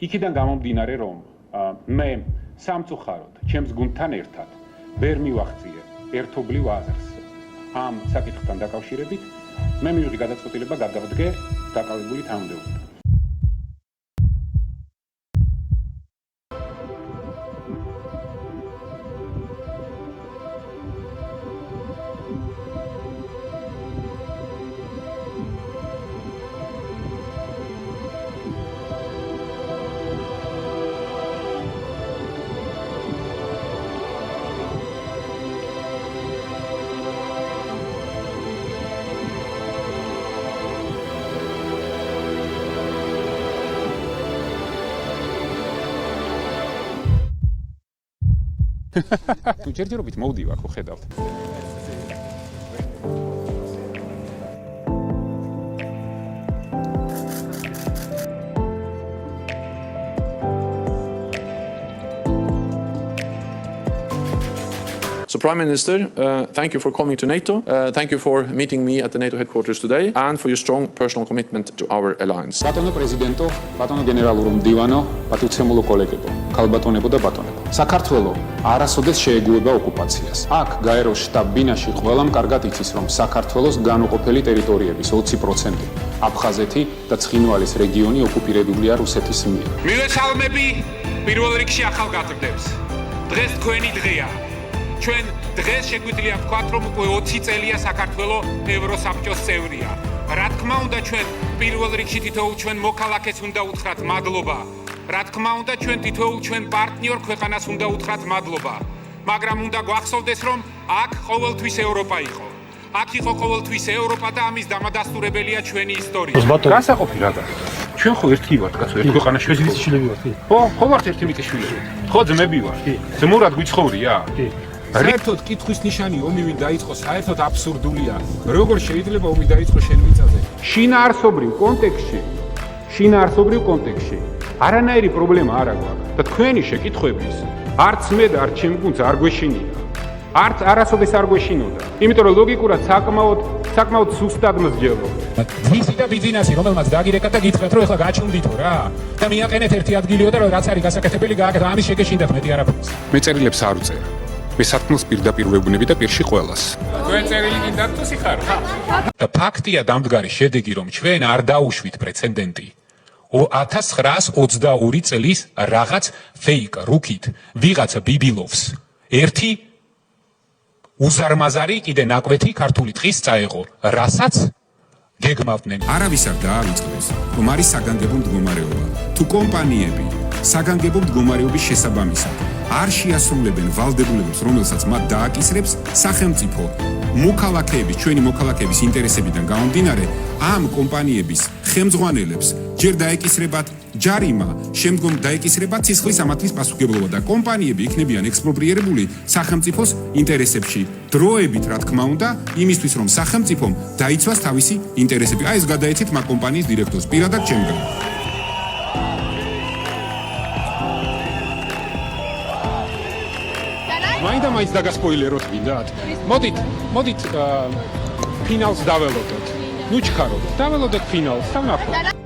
იქიდან გამომდინარე, რომ მე სამწუხაროდ ჩემს გუნდთან ერთად ვერ მივახციე ერთობლივ აზრს ამ საკითხთან დაკავშირებით, მე მივიღე გადაწყვეტილება გადავდგე დაკავებული თანამდებობიდან. თუ ჯერჯერობით მოვდივარ, ხო ხედავთ. So, Prime Minister, thank you for coming to NATO. Thank you for meeting me at the NATO headquarters today and for your strong personal commitment to our alliance. ბატონო პრეზიდენტო, ბატონო გენერალურ მდივანო, პატივცემულო კოლეგებო, ქალბატონებო და ბატონებო. საქართველო არასოდეს შეეგუება ოკუპაციას. აქ გაეროს შტაბ-ბინაში ყველამ კარგად იცის, რომ საქართველოს განუყოფელი ტერიტორიების 20% აფხაზეთი და ცხინვალის რეგიონი ოკუპირებულია რუსეთის მიერ. მივესალმები პირველ რიგში ახალგაზრდებს. დღეს თქვენი დღეა. ჩვენ დღეს შეგვიძლია ვთქვათ, რომ უკვე 20 წელია საქართველოს ევროსაბჭოს წევრია. რა თქმა უნდა, ჩვენ პირველ რიგში თითოეულ ჩვენ მოქალაქეს უნდა უთხრათ მადლობა. რა თქმა უნდა, ჩვენ თითოეულ ჩვენ პარტნიორ ქვეყანას უნდა უთხრათ მადლობა. მაგრამ უნდა გვახსოვდეს, რომ აქ ყოველთვის ევროპა იყო. აქ იყო ყოველთვის ევროპა და ამის დამადასტურებელია ჩვენი ისტორია. გასაყოფი რა გაქვს? ჩვენ ხო ერთი ვართ, კაცო, ერთ ქვეყანაში შვილები ვართ. ხო ვართ ერთი მიწის შვილები. ხო ძმები ვართ. ძმურად გვიცხოვრია? საერთოდ კითხვის ნიშანი ომი ვინ დაიწყო, საერთოდ აბსურდულია. როგორ შეიძლება ომი დაიწყო შენ მიწაზე? შინაარსობრივ კონტექსტში არანაირი პრობლემა არ აქვს და თქვენი შეკითხვების არც მე და არც ჩემ გუნდს არ გვეშინია. არც არასოდეს არ გვეშინოდა. იმიტომ რომ ლოგიკურად საკმაოდ სუსტად მსჯელობ. ვისი და ბიზნესი რომელმაც დაგირეკა და გითხრათ რომ ეხლა გაჩუნდითო რა და მიაყენეთ ერთი ადგილიო და რაც არის გასაკეთებელი გააკეთო ამის შეგეშინდათ მეტი არაფერს. მე წერილებს არ ვწერა. მე სათქმელს პირდაპირ ვებუნები და პირში ყველას. თქვენ წერილი გინდა თუ სიხარო? და ფაქტია დამდგარი შედეგი რომ ჩვენ არ დაუშვით პრეცედენტი. 1922 წლის რაღაც ფეიკ რუკით ვიღაცა ბიბილოვს ერთი უზარმაზარი კიდე ნაკვეთი ქართული ტყის წაეღო, რასაც გეგმავდნენ. არავის არ დაავიწყდეს, რომ არის საგანგებო მდგომარეობა. თუ კომპანიები საგანგებო მდგომარეობის შესაბამისად არ შეასრულებენ ვალდებულებებს, რომელსაც მათ დააკისრებს სახელმწიფო, ჩვენი მოქალაქეების ინტერესებიდან გამომდინარე, ამ კომპანიების ხელმძღვანელებს ჯერ დაეკისრებათ ჯარიმა, შემდგომ დაეკისრებათ სისხლის ამათლის პასუხისმგებლობა და კომპანიები იქნებიან ექსპროპრიირებული სახელმწიფოს ინტერესებში. დროებით, რა თქმა უნდა, იმისთვის, რომ სახელმწიფომ დაიცვას თავისი ინტერესები. აი ეს გადაეცით მაგ კომპანიის დირექტორს, პირადად ჩემგან. მაინც დაგასპოილეროთ გინდათ? მოდით ფინალს დაველოდოთ. ნუ ჩქაროთ. დაველოდოთ ფინალს და ვნახოთ.